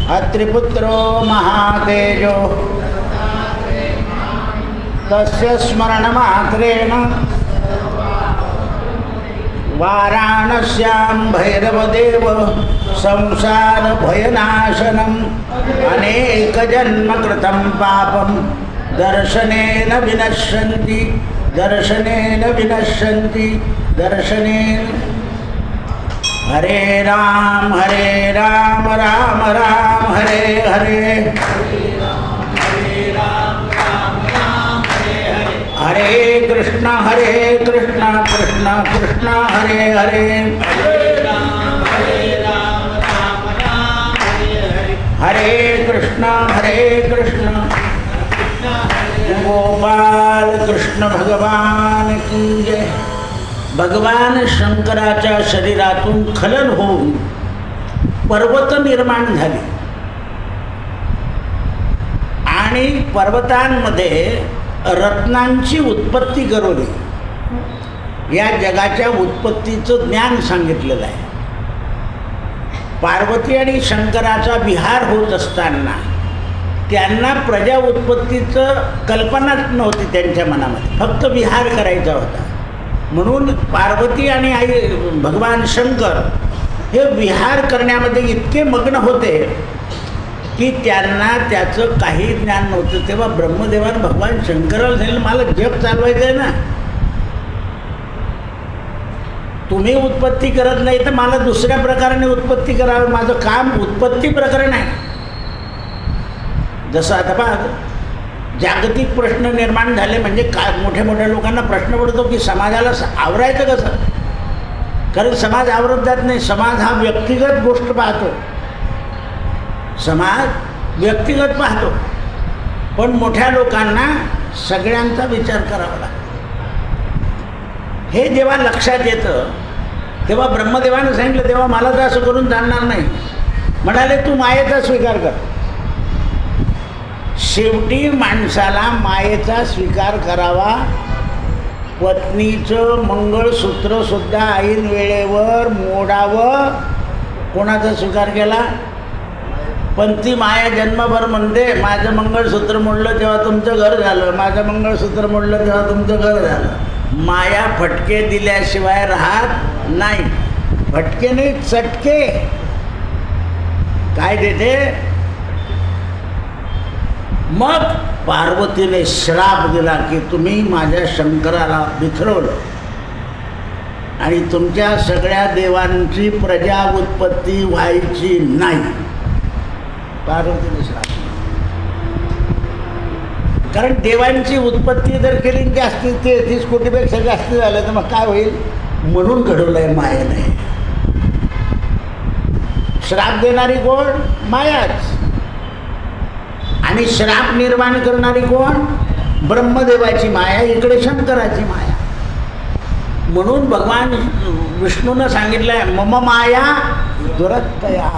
अत्रिपुत्रो महातेजो तस्य स्मरणमात्रेण वाराणस्यां भैरवदेव संसारभयनाशनम् अनेकजन्मकृतं पापं दर्शनेन विनश्यन्ति दर्शनेन विनश्यन्ति दर्शनेन। हरे राम राम राम हरे हरे, हरे कृष्ण कृष्ण कृष्ण हरे हरे, हरे कृष्ण गोपाल कृष्ण भगवान की जय। भगवान शंकराच्या शरीरातून खलन होऊन पर्वत निर्माण झाले आणि पर्वतांमध्ये रत्नांची उत्पत्ती करवली। या जगाच्या उत्पत्तीचं ज्ञान सांगितलेलं आहे। पार्वती आणि शंकराचा विहार होत असताना त्यांना प्रजा उत्पत्तीचं कल्पनाच नव्हती त्यांच्या मनामध्ये, फक्त विहार करायचा होता। म्हणून पार्वती आणि आई भगवान शंकर हे विहार करण्यामध्ये इतके मग्न होते की त्यांना त्याचं काही ज्ञान नव्हतं। तेव्हा ब्रह्मदेवानं भगवान शंकराला सांगितलं, मला जग चालवायचं आहे ना, तुम्ही उत्पत्ती करत नाही तर मला दुसऱ्या प्रकाराने उत्पत्ती करावी, माझं काम उत्पत्ती प्रकरण आहे। जसं आता पहा, जागतिक प्रश्न निर्माण झाले म्हणजे मोठ्या मोठ्या लोकांना प्रश्न पडतो की समाजाला आवरायचं कसं, कारण समाज आवरत जात नाही। समाज हा व्यक्तिगत गोष्ट पाहतो, समाज व्यक्तिगत पाहतो, पण मोठ्या लोकांना सगळ्यांचा विचार करावा लागतो। हे जेव्हा लक्षात येतं तेव्हा ब्रह्मदेवानं सांगितलं, तेव्हा मला तर असं करून चालणार नाही। म्हणाले, तू मायेचा स्वीकार कर। शेवटी माणसाला मायेचा स्वीकार करावा। पत्नीचं मंगळसूत्रसुद्धा ऐन वेळेवर मोडावं। कोणाचा स्वीकार केला? पण ती माया जन्मभर म्हणते, माझं मंगळसूत्र मोडलं तेव्हा तुमचं घर झालं, माझं मंगळसूत्र मोडलं तेव्हा तुमचं घर झालं। माया फटके दिल्याशिवाय राहत नाही। फटके नाही, चटके। काय देते? मग पार्वतीने श्राप दिला की तुम्ही माझ्या शंकराला बिथरवलं आणि तुमच्या सगळ्या देवांची प्रजा उत्पत्ती व्हायची नाही। पार्वतीने श्राप, कारण देवांची उत्पत्ती जर केली जास्ती 33 कोटीपेक्षा जास्त झालं तर मग काय होईल? म्हणून घडवलंय मायेने। श्राप देणारी कोण? मायाच। आणि श्राप निर्माण करणारी कोण? ब्रह्मदेवाची माया, इकडे शंकराची माया। म्हणून भगवान विष्णूनं सांगितलंय, मम माया दुरत्तया।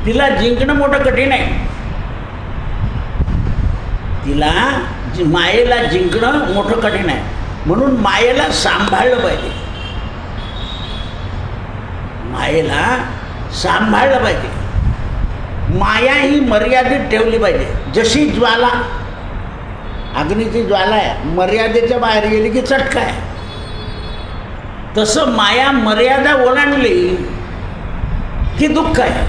तिला जिंकणं मोठं कठीण आहे। तिला मायेला जिंकणं मोठं कठीण आहे। म्हणून मायेला सांभाळलं पाहिजे, मायेला सांभाळलं पाहिजे। माया ही मर्यादित ठेवली पाहिजे। जशी ज्वाला, अग्नीची ज्वाला आहे, मर्यादेच्या बाहेर गेली की चटका आहे, तसं माया मर्यादा ओलांडली की दुःख आहे।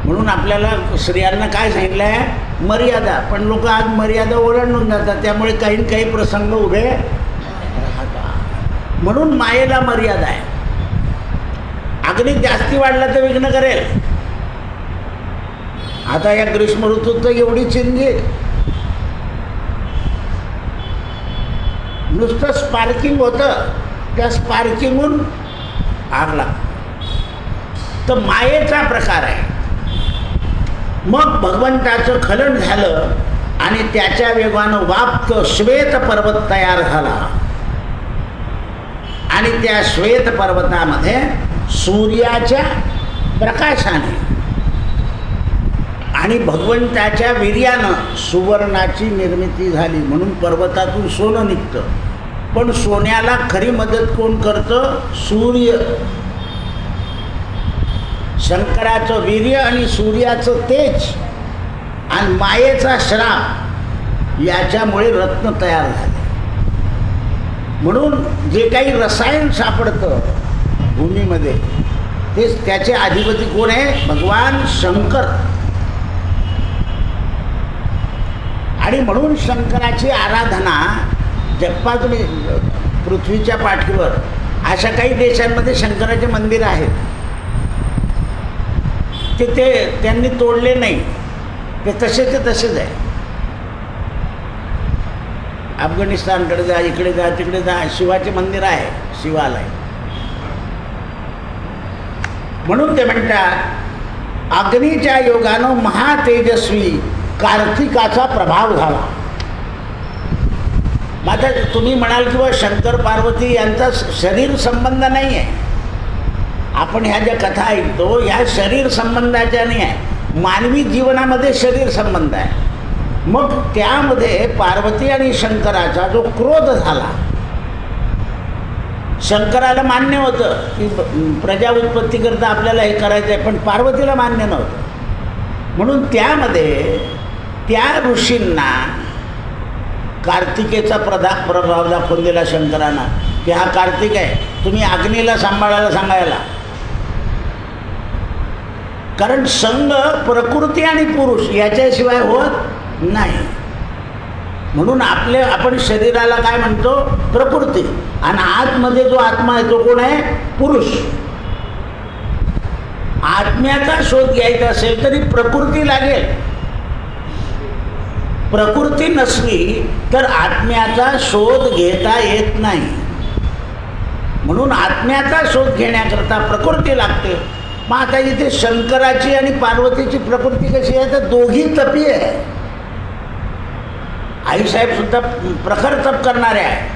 म्हणून आपल्याला स्त्रियांना काय सांगितलं आहे? मर्यादा। पण लोक आज मर्यादा ओलांडून जातात, त्यामुळे काही काही प्रसंग उभे राहतात। म्हणून मायेला मर्यादा आहे। अग्नी जास्ती वाढला तर विघ्न करेल। आता या ग्रीष्म ऋतूत तर एवढी चिंधी, नुसतं स्पार्किंग होतं, त्या स्पार्किंगहून आग लागते। तर मायेचा प्रकार आहे। मग भगवंताचं खलन झालं आणि त्याच्या वेगानं वाप्त श्वेत पर्वत तयार झाला आणि त्या श्वेत पर्वतामध्ये सूर्याच्या प्रकाशाने आणि भगवंताच्या वीर्यानं सुवर्णाची निर्मिती झाली। म्हणून पर्वतातून सोनं निघतं, पण सोन्याला खरी मदत कोण करतं? सूर्य। शंकराचं वीर्य आणि सूर्याचं तेज आणि मायेचा श्राप याच्यामुळे रत्न तयार झाले. म्हणून जे काही रसायन सापडतं भूमीमध्ये तेच त्याचे अधिपती कोण आहे? भगवान शंकर. आणि म्हणून शंकराची आराधना जप्पा तुम्ही पृथ्वीच्या पाठीवर अशा काही देशांमध्ये शंकराचे मंदिर आहेत, ते त्यांनी तोडले नाही, ते तसेच आहे. अफगाणिस्तानकडे जा, इकडे जा, तिकडे जा, शिवाचे मंदिर आहे, शिवालय. म्हणून ते म्हणतात अग्नीच्या योगानं महातेजस्वी कार्तिकाचा प्रभाव झाला. मात्र तुम्ही म्हणाल की बा शंकर पार्वती यांचा शरीर संबंध नाही आहे. आपण ह्या ज्या कथा ऐकतो ह्या शरीर संबंधाच्या नाही आहे, मानवी जीवनामध्ये शरीर संबंध आहे. मग त्यामध्ये पार्वती आणि शंकराचा जो क्रोध झाला, शंकराला मान्य होतं की प्रजा उत्पत्तीकरता आपल्याला हे करायचं आहे, पण पार्वतीला मान्य नव्हतं. म्हणून त्यामध्ये त्या ऋषींना कार्तिकेचा प्रभाव दाखवून दिला शंकरांना की हा कार्तिक आहे, तुम्ही अग्नीला सांभाळायला सांगायला. कारण संग प्रकृती आणि पुरुष याच्याशिवाय होत नाही. म्हणून आपण शरीराला काय म्हणतो? प्रकृती. आणि आतमध्ये जो आत्मा आहे तो कोण आहे? पुरुष. आत्म्याचा शोध घ्यायचा असेल तरी प्रकृती लागेल. प्रकृती नसली तर आत्म्याचा शोध घेता येत नाही. म्हणून आत्म्याचा शोध घेण्याकरता प्रकृती लागते. मग आता इथे शंकराची आणि पार्वतीची प्रकृती कशी आहे? तर दोघी तपी आहे. आईसाहेब सुद्धा प्रखर तप करणारे आहे.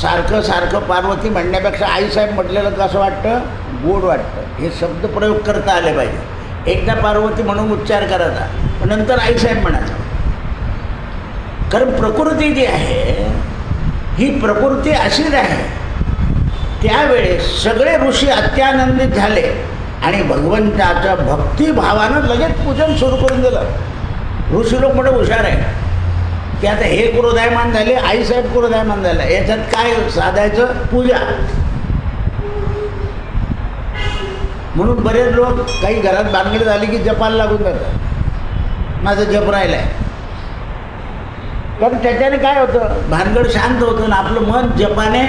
सारखं सारखं पार्वती म्हणण्यापेक्षा आईसाहेब म्हटलेलं कसं वाटतं? गोड वाटतं. हे शब्द प्रयोग करता आले पाहिजे. एकदा पार्वती म्हणून उच्चार करायचा, पण नंतर आईसाहेब म्हणायचा. कारण प्रकृती जी आहे ही प्रकृती अशीच आहे. त्यावेळेस सगळे ऋषी अत्यानंदित झाले आणि भगवंताच्या भक्तिभावानं लगेच पूजन सुरू करून दिलं. ऋषी लोक मोठे हुशार आहे की आता हे क्रोधायमान झाले, आईसाहेब क्रोधायमान झाला, याच्यात काय साधायचं? पूजा. म्हणून बरेच लोक काही घरात भानगड झाली की जपाला लागून जातात, माझं जप राहिलं आहे. कारण त्याच्याने काय होतं? भानगड शांत होतं ना आपलं मन जपाने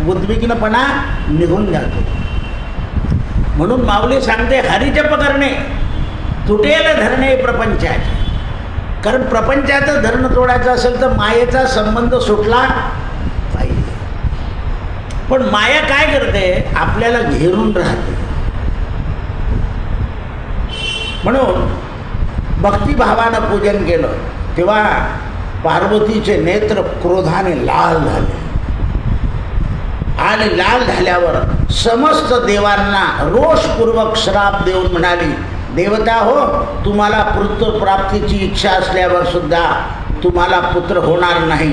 उद्विग्नपणा निघून जातो. म्हणून माऊली सांगते हरिजप करणे तुटेल धरणे प्रपंचाचे. कारण प्रपंचाचं धरण तोडायचं असेल तर मायेचा संबंध सुटला पाहिजे. पण माया काय करते? आपल्याला घेरून राहते. म्हणून भक्तिभावानं पूजन केलं तेव्हा पार्वतीचे नेत्र क्रोधाने लाल झाले आणि लाल झाल्यावर समस्त देवांना रोषपूर्वक श्राप देऊन म्हणाली, देवता हो, तुम्हाला पुत्र प्राप्तीची इच्छा असल्यावर सुद्धा तुम्हाला पुत्र होणार नाही.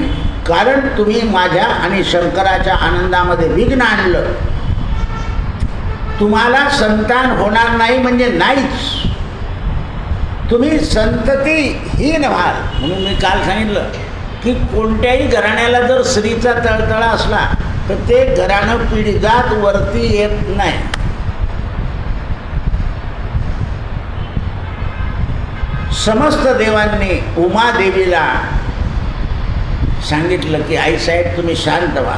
कारण तुम्ही माझ्या आणि शंकराच्या आनंदामध्ये विघ्न आणलं. तुम्हाला संतान होणार नाही म्हणजे नाहीच. तुम्ही संततीहीन व्हाल. म्हणून मी काल सांगितलं की कोणत्याही घराण्याला जर स्त्रीचा तळतळा असला तर ते घराणं पिढीजात वरती येत नाही. समस्त देवांनी उमादेवीला सांगितलं की आईसाहेब तुम्ही शांत व्हा.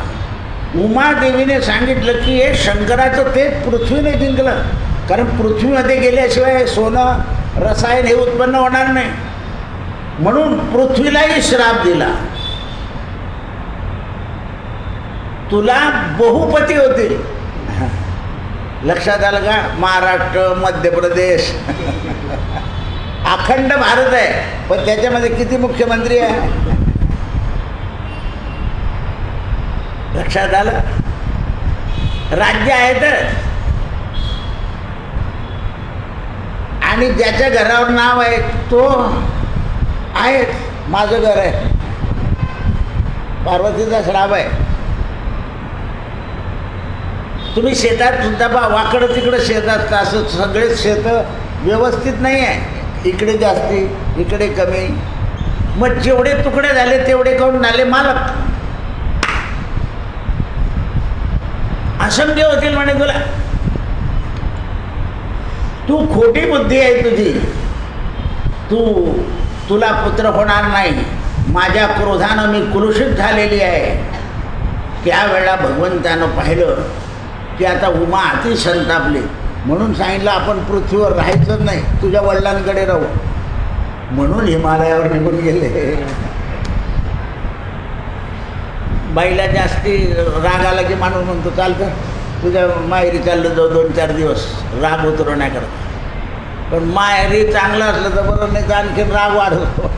उमादेवीने सांगितलं की हे शंकराचं तेच पृथ्वीने जिंकलं. कारण पृथ्वीमध्ये गेल्याशिवाय सोनं रसायन हे उत्पन्न होणार नाही. म्हणून पृथ्वीलाही श्राप दिला. तुला बहुपती होतील. लक्षात आलं का? महाराष्ट्र, मध्य प्रदेश, अखंड भारत आहे, पण त्याच्यामध्ये किती मुख्यमंत्री आहे? लक्षात आलं? राज्य आहेतच. आणि ज्याच्या घरावर नाव आहे तो आहे. माझं घर आहे, पार्वतीचा श्राप आहे. तुम्ही शेतात सुद्धा वाकडं तिकडं शेतात असं सगळेच शेतं व्यवस्थित नाही आहे, इकडे जास्ती इकडे कमी. मग जेवढे तुकडे झाले तेवढे करून झाले मालक. असंख्य होतील म्हणे तुला. तू खोटी बुद्धी आहे तुझी. तुला पुत्र होणार नाही. माझ्या क्रोधानं मी कुलुषित झालेली आहे. त्यावेळेला भगवंतानं पाहिलं की आता उमा अति संतापली, म्हणून सांगितलं आपण पृथ्वीवर राहायचंच नाही, तुझ्या वडिलांकडे राहू. म्हणून हिमालयावर निघून गेले. बाईला जास्ती राग आला की माणूस म्हणतो चालतं तुझ्या माहेरी चाललं जाऊ 2-4 दिवस राग उतरवण्याकरता. पण माहेरी चांगलं असलं तर बरं, नाही तर आणखीन राग वाढवतो.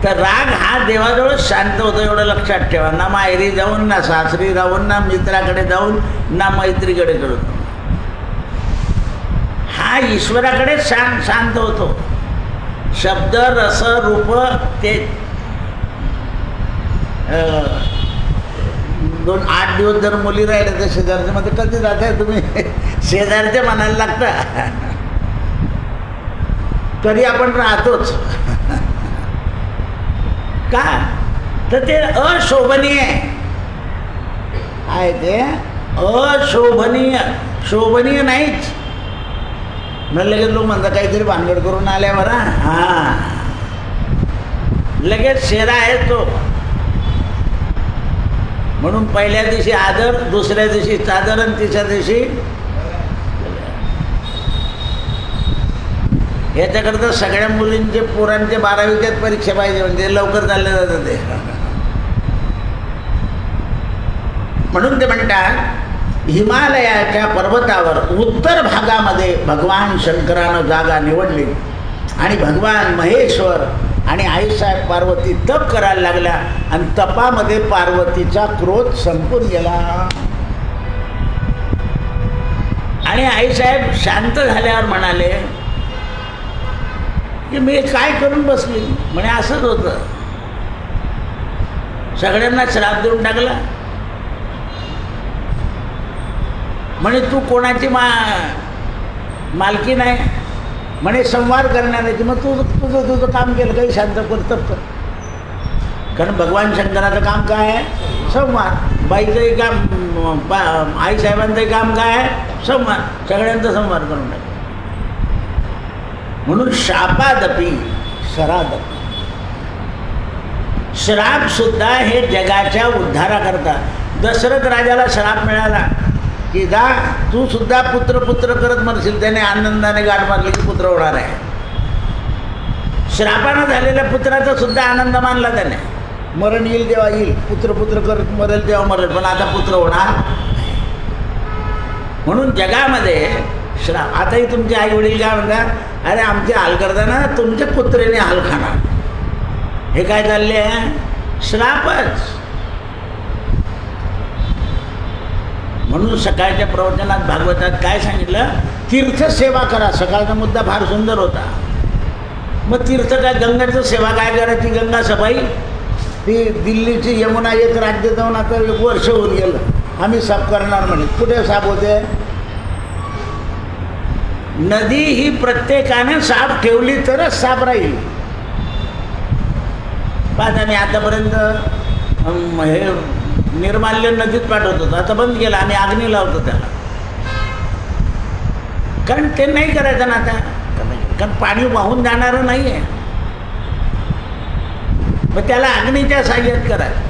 तर राग हा देवाजवळ शांत होतो एवढं लक्षात ठेवा. ना माहेरी जाऊन, ना सासरी राहून, ना मित्राकडे जाऊन, ना मैत्रीकडे करून, हा ईश्वराकडे शांत होतो. शब्द रस रूप ते 8 दिवस जर मुली राहिल्या तर शेजारच्या मध्ये कधी जाताय तुम्ही? शेजारच्या म्हणायला लागता. तरी आपण राहतोच. का तर ते अशोभनीय आहे. ते अशोभनीय, शोभनीय नाहीच. म्हणजे लगेच लोक म्हणतात काहीतरी भानगड करून आल्या बरा, हां लगेच शेरा आहे तो. म्हणून पहिल्या दिवशी आदर, दुसऱ्या दिवशी चादर आणि तिसऱ्या दिवशी. याच्याकरता सगळ्या मुलींचे पोरांचे 12वीच्याच परीक्षा पाहिजे, म्हणजे लवकर चाललं जातं ते. म्हणून ते म्हणतात हिमालयाच्या पर्वतावर उत्तर भागामध्ये भगवान शंकरानं जागा निवडली आणि भगवान महेश्वर आणि आईसाहेब पार्वती तप करायला लागल्या आणि तपामध्ये पार्वतीचा क्रोध संपून गेला. आणि आईसाहेब शांत झाल्यावर म्हणाले की मी काय करून बसली. म्हणे असंच होतं, सगळ्यांना श्राप देऊन टाकला. म्हणे तू कोणाची मालकी नाही. म्हणे संवाद करण्याची. मग तुझं काम केलं, काही शांत करतं. कारण भगवान शंकराचं काम काय आहे? संवाद. बाईचंही काम, आईसाहेबांचंही काम काय आहे? संवाद. सगळ्यांचा संवाद करून टाकला. म्हणून शापादपी शरादपी, श्राप सुद्धा हे जगाच्या उद्धाराकरता. दशरथ राजाला श्राप मिळाला की जा तू सुद्धा पुत्र करत मरशील. त्याने आनंदाने गाठ मारली की पुत्र होणार आहे. श्रापानं झालेल्या पुत्राचा सुद्धा आनंद मानला त्याने. मरण येईल तेव्हा येईल, पुत्र करत मरेल तेव्हा मरेल, पण आता पुत्र होणार. म्हणून जगामध्ये श्राप. आताही तुमचे आई वडील काय म्हणतात, अरे आमचे हाल करताना तुमच्या पुत्रेने हाल खाणार. हे काय चालले आहे? श्रापच. म्हणून सकाळच्या प्रवचनात भागवतात काय सांगितलं? तीर्थसेवा करा. सकाळचा मुद्दा फार सुंदर होता. मग तीर्थ काय, गंगाचं सेवा काय करायची? गंगा सफाई. ती दिल्लीची यमुना एक राज्य जाऊन आता 1 वर्ष होऊन गेलं, आम्ही साफ करणार म्हणे. कुठे साफ होते? नदी ही प्रत्येकाने साफ ठेवली तरच साफ राहील. पाहता मी आतापर्यंत हे निर्माल्य नदीत पाठवत होतो, आता बंद केलं. आम्ही अग्नी लावतो त्याला, कारण ते नाही करायचं ना आता. कारण पाणी वाहून जाणारं नाही आहे. मग त्याला अग्नीच्या साह्यात करायचं.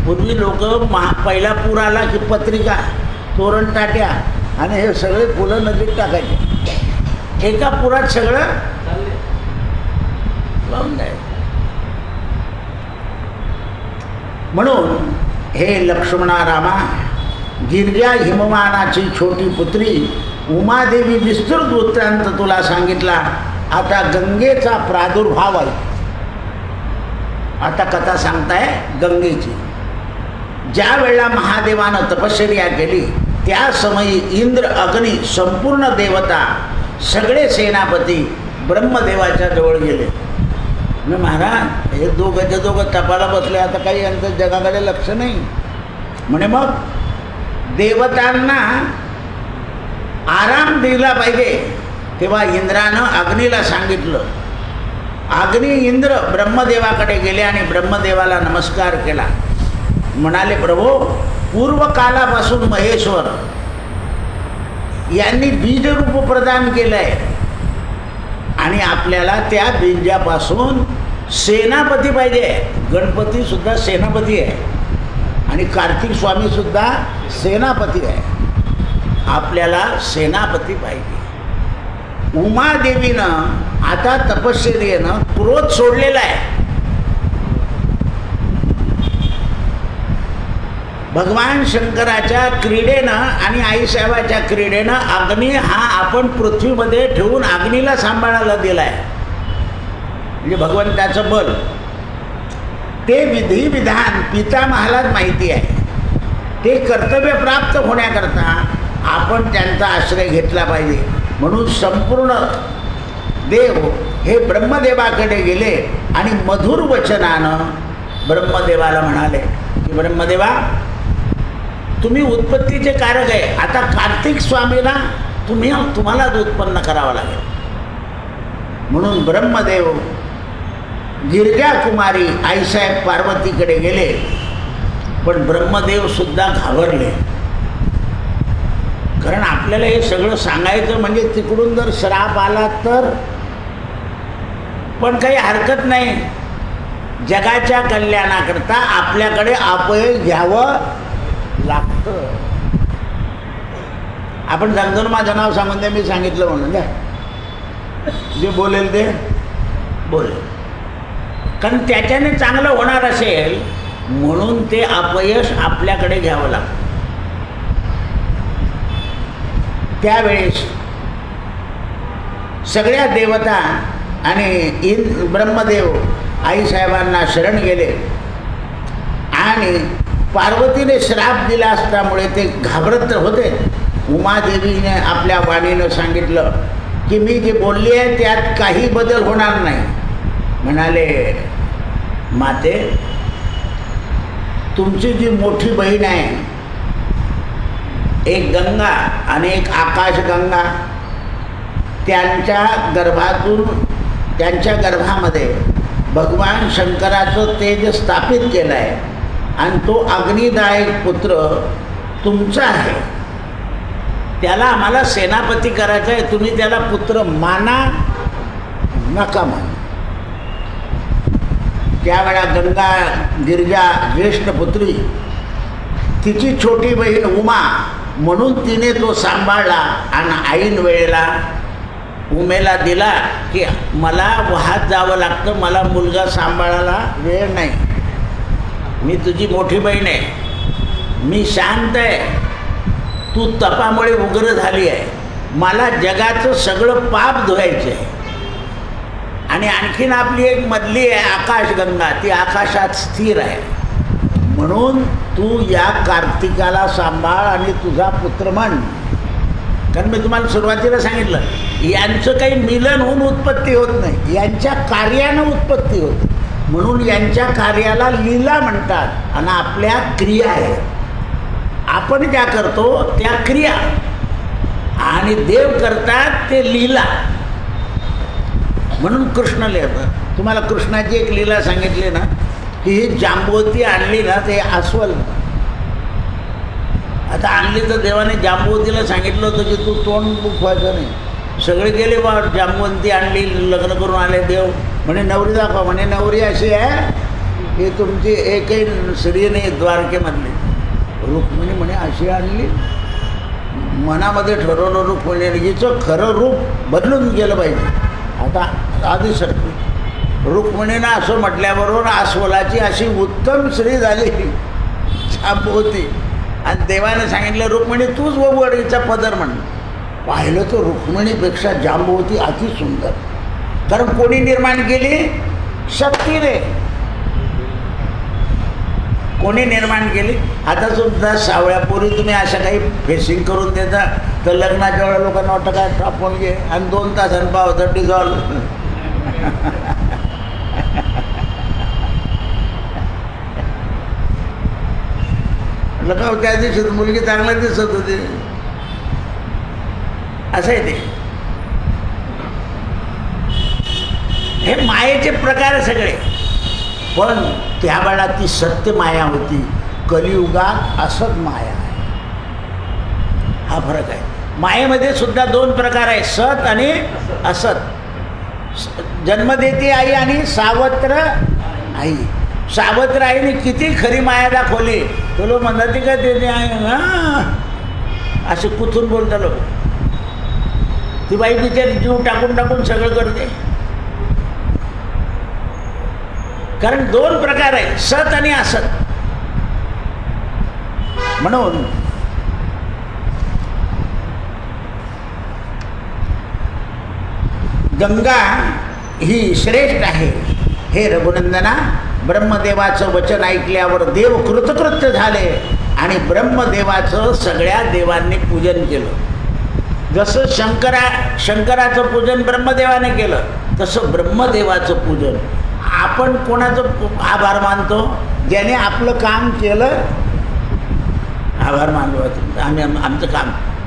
पूर्वी लोक पहिला पूर आला की पत्रिका, तोरण टाट्या आणि हे सगळे फुलं नदीत टाकायचे. एका पुरात सगळं लावून द्यायचं. म्हणून हे लक्ष्मणा रामा, गिरजा हिमवानाची छोटी पुत्री उमादेवी विस्तृत वृत्तांत तुला सांगितला. आता गंगेचा प्रादुर्भाव आहे. आता कथा सांगताय गंगेची. ज्या वेळेला महादेवानं तपश्चर्या केली त्या समयी इंद्र, अग्नी, संपूर्ण देवता, सगळे सेनापती ब्रह्मदेवाच्या जवळ गेले. महाराज हे दोघं तपाला बसले, आता काही यांचं जगाकडे लक्ष नाही. म्हणे मग देवतांना आराम दिला पाहिजे. तेव्हा इंद्रानं अग्नीला सांगितलं. अग्नी इंद्र ब्रह्मदेवाकडे गेले आणि ब्रह्मदेवाला नमस्कार केला. म्हणाले, प्रभो, पूर्वकालापासून महेश्वर यांनी बीजरूप प्रदान केलं आहे आणि आपल्याला त्या बीजापासून सेनापती पाहिजे. गणपतीसुद्धा सेनापती आहे आणि कार्तिक स्वामीसुद्धा सेनापती आहे. आपल्याला सेनापती पाहिजे. उमादेवीनं आता तपश्चर्येनं क्रोध सोडलेला आहे. भगवान शंकराच्या क्रीडेनं आणि आईसाहेबाच्या क्रीडेनं अग्नी हा आपण पृथ्वीमध्ये ठेवून अग्नीला सांभाळायला दिला आहे. म्हणजे भगवंताचं बल. ते विधी विधान पितामहाला माहिती आहे. ते कर्तव्य प्राप्त होण्याकरता आपण त्यांचा आश्रय घेतला पाहिजे. म्हणून संपूर्ण देव हे ब्रह्मदेवाकडे गेले आणि मधुर वचनानं ब्रह्मदेवाला म्हणाले की, ब्रह्मदेवा, तुम्ही उत्पत्तीचे कारक आहे. आता कार्तिक स्वामीला तुम्हालाच उत्पन्न करावं लागेल. म्हणून ब्रह्मदेव गिरजा कुमारी आईसाहेब पार्वतीकडे गेले. पण ब्रह्मदेवसुद्धा घाबरले. कारण आपल्याला हे सगळं सांगायचं म्हणजे तिकडून जर श्राप आला तर, पण काही हरकत नाही. जगाच्या कल्याणाकरता आपल्याकडे अपयश घ्यावं लागतं. आपण सांगतो, माझं नाव सांगून द्या, मी सांगितलं म्हणून द्या, जे बोलेल ते बोलेल. कारण त्याच्याने चांगलं होणार असेल म्हणून ते अपयश आपल्याकडे घ्यावं लागतं. त्यावेळेस सगळ्या देवता आणि ब्रह्मदेव आईसाहेबांना शरण गेले आणि पार्वतीने श्राप दिला असल्यामुळे ते घाबरत होते. उमादेवीने आपल्या वाणीनं सांगितलं की मी जे बोलली आहे त्यात काही बदल होणार नाही. म्हणाले, माते, तुमची जी मोठी बहीण आहे, एक गंगा आणि एक आकाशगंगा, त्यांच्या गर्भामध्ये भगवान शंकराचं तेज स्थापित केलं आहे आणि तो अग्निदायक पुत्र तुमचा आहे. त्याला आम्हाला सेनापती करायचा आहे. तुम्ही त्याला पुत्र माना नका माना. त्यावेळा गंगा गिरिजा ज्येष्ठ पुत्री, तिची छोटी बहीण उमा, म्हणून तिने तो सांभाळला आणि ऐन वेळेला उमेला दिला की मला वाहत जावं लागतं, मला मुलगा सांभाळायला वेळ नाही. मी तुझी मोठी बहीण आहे, मी शांत आहे, तू तपामुळे उग्र झाली आहे, मला जगाचं सगळं पाप धुवायचं आहे. आणि आणखीन आपली एक मधली आहे आकाशगंगा, ती आकाशात स्थिर आहे. म्हणून तू या कार्तिकाला सांभाळ आणि तुझा पुत्र म्हण. कारण मी तुम्हाला सुरुवातीला सांगितलं, यांचं काही मिलन होऊन उत्पत्ती होत नाही, यांच्या कार्यानं उत्पत्ती होते. म्हणून यांच्या कार्याला लीला म्हणतात आणि आपल्या क्रिया आहेत. आपण ज्या करतो त्या क्रिया आणि देव करतात ते लीला. म्हणून कृष्ण लिहितं. तुम्हाला कृष्णाची एक लीला सांगितली ना की ही जांबवती आणली ना ते अस्वल. आता आणली तर देवाने जांबवतीला सांगितलं होतं की तू तोंड दुखवायचं नाही. सगळे गेले बा, जांबवंती आणली, लग्न करून आले. देव म्हणे नवरी दाखवा. म्हणे नवरी अशी आहे की तुमची एकही स्त्री नाही द्वारकेमधली. रुक्मिणी म्हणे अशी आणली. मनामध्ये ठरवलं रुक्मिणी हिचं खरं रूप बदलून गेलं पाहिजे. आता आधी सरकी रुक्मिणीनं असं म्हटल्याबरोबर अस्वलाची अशी उत्तम स्त्री झाली जांबवती. आणि देवाने सांगितलं रुक्मिणी तूच वडीचा पदर म्हण. पाहिलं तर रुक्मिणीपेक्षा जांबवती अतिसुंदर. कारण कोणी निर्माण केली? शक्तीने. कोणी निर्माण केली? आता सुद्धा सावळ्या पोरी तुम्ही अशा काही फेसिंग करून देता तर लग्नाच्या वेळेला लोकांना वाटतं काय टापून घे आणि 2 तासांनी पावसात डिझॉल्व. म्हटलं का त्या दिवशी मुलगी चांगला दिसत होती. असं आहे ते. हे मायेचे प्रकार सगळे. पण त्या वेळा ती सत्य माया होती. कलियुगात असत माया आहे. हा फरक आहे. मायेमध्ये सुद्धा दोन प्रकार आहे, सत आणि असत. जन्म देते आई आणि सावत्र आई. सावत्र आईने किती खरी माया दाखवली, तो लोक म्हणतात का ते आहे ना असे कुथून बोलता लोक. ती बाई बिचारी जीव टाकून टाकून सगळं करते. कारण दोन प्रकार आहे, सत आणि असत. म्हणून गंगा ही श्रेष्ठ आहे. हे रघुनंदना, ब्रह्मदेवाचं वचन ऐकल्यावर देव कृतकृत्य झाले आणि ब्रह्मदेवाचं सगळ्या देवांनी पूजन केलं. जसं शंकराचं पूजन ब्रह्मदेवाने केलं, तसं ब्रह्मदेवाचं पूजन. आपण कोणाचं आभार मानतो? ज्याने आपलं काम केलं आभार मानलो. आम्ही आमचं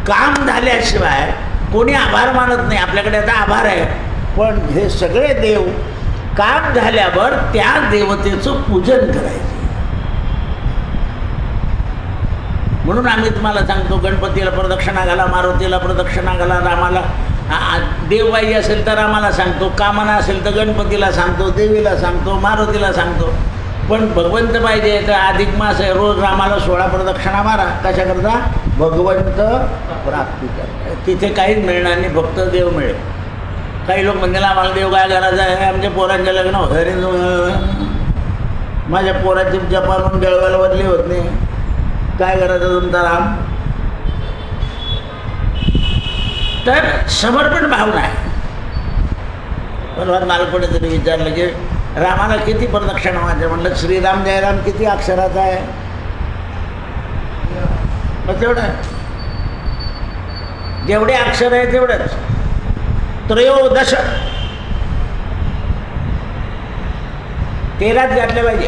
काम झाल्याशिवाय कोणी आभार मानत नाही. आपल्याकडे आता आभार आहे, पण हे सगळे देव काम झाल्यावर त्या देवतेचं पूजन करायचं. म्हणून आम्ही तुम्हाला सांगतो, गणपतीला प्रदक्षिणा घाला, मारुतीला प्रदक्षिणा घाला, रामाला देवबाई असेल तर रामाला सांगतो, कामना असेल तर गणपतीला सांगतो, देवीला सांगतो, मारुतीला सांगतो. पण भगवंत पाहिजे तर अधिक मास आहे, रोज रामाला 16 प्रदक्षिणा मारा. कशाकरता? भगवंत प्राप्ती करता. तिथे काहीच मिळणार नाही, फक्त देव मिळेल. काही लोक म्हणतील आम्हाला देव काय करायचं आहे, आमच्या पोरांचे लग्न होतं, माझ्या पोराची जपानहून बेळगावला बदली होत नाही, काय करायचं तुमचा राम? तर समर्पण भावना आहे. परवा मला कोणीतरी विचारलं की रामाला किती प्रदक्षिणा मारायच्या? म्हटलं श्रीराम जयराम किती अक्षराचा आहे? तेवढं आहे, जेवढे अक्षर आहे तेवढंच. 13 13च घातले पाहिजे,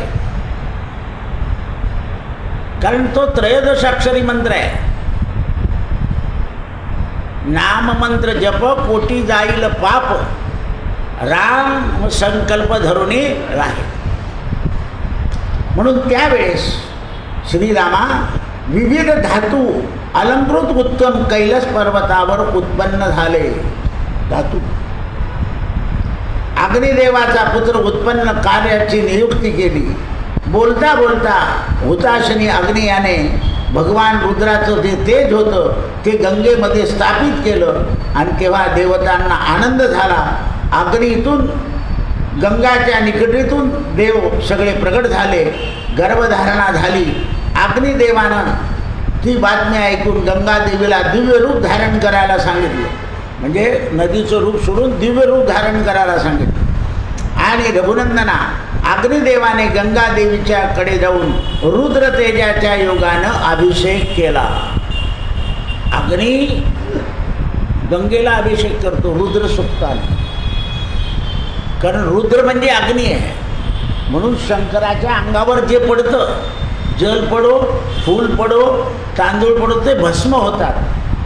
कारण तो 13 अक्षरी मंत्र आहे. नाम मंत्र जप कोटी जाईल पाप, राम संकल्प धरुणी राहे. म्हणून त्यावेळेस श्रीरामा विविध धातू अलंकृत उत्तम कैलास पर्वतावर उत्पन्न झाले. धातू अग्निदेवाचा पुत्र उत्पन्न कार्याची नियुक्ती केली. बोलता बोलता हुताशनी अग्नी याने भगवान रुद्राचं जे तेज होतं ते गंगेमध्ये स्थापित केलं. आणि तेव्हा देवतांना आनंद झाला. अग्नीतून गंगाच्या निकटीतून देव सगळे प्रगट झाले. गर्भधारणा झाली. अग्निदेवानं ती बातमी ऐकून गंगादेवीला दिव्य रूप धारण करायला सांगितलं. म्हणजे नदीचं रूप सोडून दिव्य रूप धारण करायला सांगितलं. आणि रघुनंदना अग्निदेवाने गंगादेवीच्याकडे जाऊन रुद्र तेजाच्या योगानं अभिषेक केला. अग्नी गंगेला अभिषेक करतो रुद्र सुक्ताने, कारण रुद्र म्हणजे अग्नी आहे. म्हणून शंकराच्या अंगावर जे पडतं, जल पडो, फूल पडो, तांदूळ पडो, ते भस्म होतात.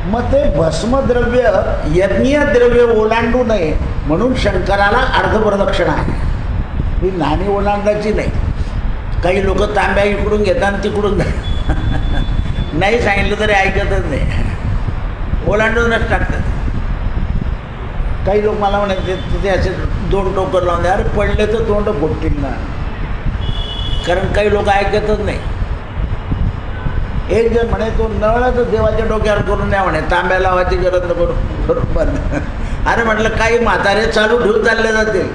मग ते भस्मद्रव्य यज्ञीय द्रव्य ओलांडू नये म्हणून शंकराला अर्धप्रदक्षिणा आहे. ही नाणी ओलांडायची नाही. काही लोक तांब्या इकडून घेतात तिकडून नाही सांगितलं तरी ऐकतच नाही, ओलांडूनच टाकतात. काही लोक मला म्हणायचे तिथे असे 2 टोकर लावून द्या. अरे पडले तर तोंड फुटतील ना, कारण काही लोक ऐकतच नाही. एक जण म्हणे तो नळच देवाच्या डोक्यावर करून द्या म्हणे, तांब्या लावायची गरज नको करून बंद. अरे म्हटलं काही म्हातारे चालू ठेवून चालले जातील.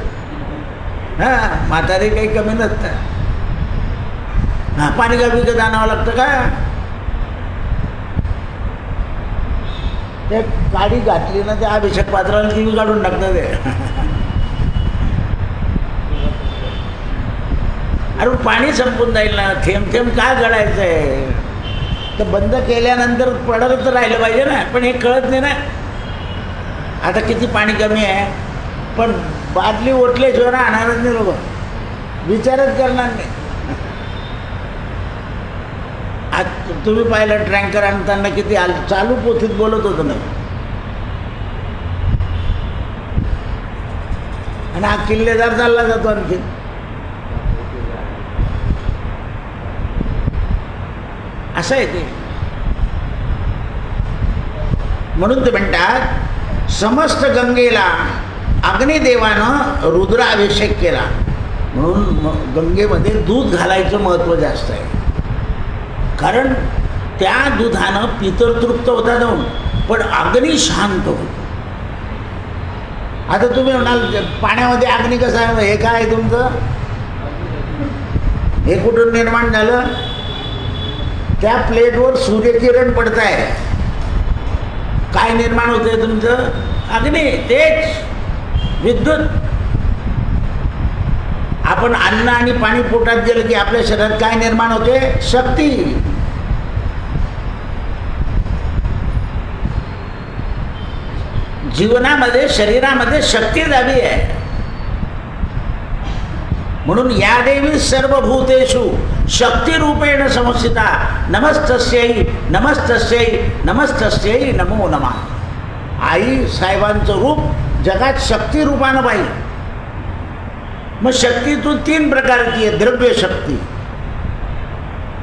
हां, म्हातारे काही कमी नसतं. हां, पाणी का विकत आणावं लागतं का? ते गाडी घातली ना, त्या अभिषेक पात्राला ती काढून टाकतं ते. अरे पाणी संपून जाईल ना, थेंब थेंब का गळायचं आहे? तर बंद केल्यानंतर पडत तर राहिलं पाहिजे ना, पण हे कळत नाही ना. आता किती पाणी कमी आहे, पण बादली ओटल्याशिवाय राहणारच नाही लोक, विचारच करणार नाही. आज तुम्ही पाहिलं ट्रँकर आणताना किती चालू पोथीत बोलत होतं ना. आणि हा किल्लेदार चालला जातो आणखी. असं आहे ते. म्हणून ते म्हणतात समस्त गंगेला अग्निदेवानं रुद्राभिषेक केला. म्हणून गंगेमध्ये दूध घालायचं महत्त्व जास्त आहे. कारण त्या दुधानं पितृतृप्त होता जाऊन, पण अग्नी शांत होतो. आता तुम्ही म्हणाल पाण्यामध्ये अग्नी कसा आहे, हे काय आहे तुमचं, हे कुठून निर्माण झालं? त्या प्लेटवर सूर्यकिरण पडत आहे, काय निर्माण होतंय तुमचं? अग्नी, तेच विद्युत. आपण अन्न आणि पाणी पोटात गेलं की आपल्या शरीरात काय निर्माण होते? शक्ती. जीवनामध्ये शरीरामध्ये शक्ती जावी आहे. म्हणून या देवी सर्वभूतेषु शक्तिरूपेण संस्थिता नमस्तस्यै नमस्तस्यै नमस्तस्यै नमो नमः. आई साहेबांचं रूप जगात शक्तिरूपानं पाहिजे. मग शक्तीतून 3 प्रकारची आहे, द्रव्य शक्ती,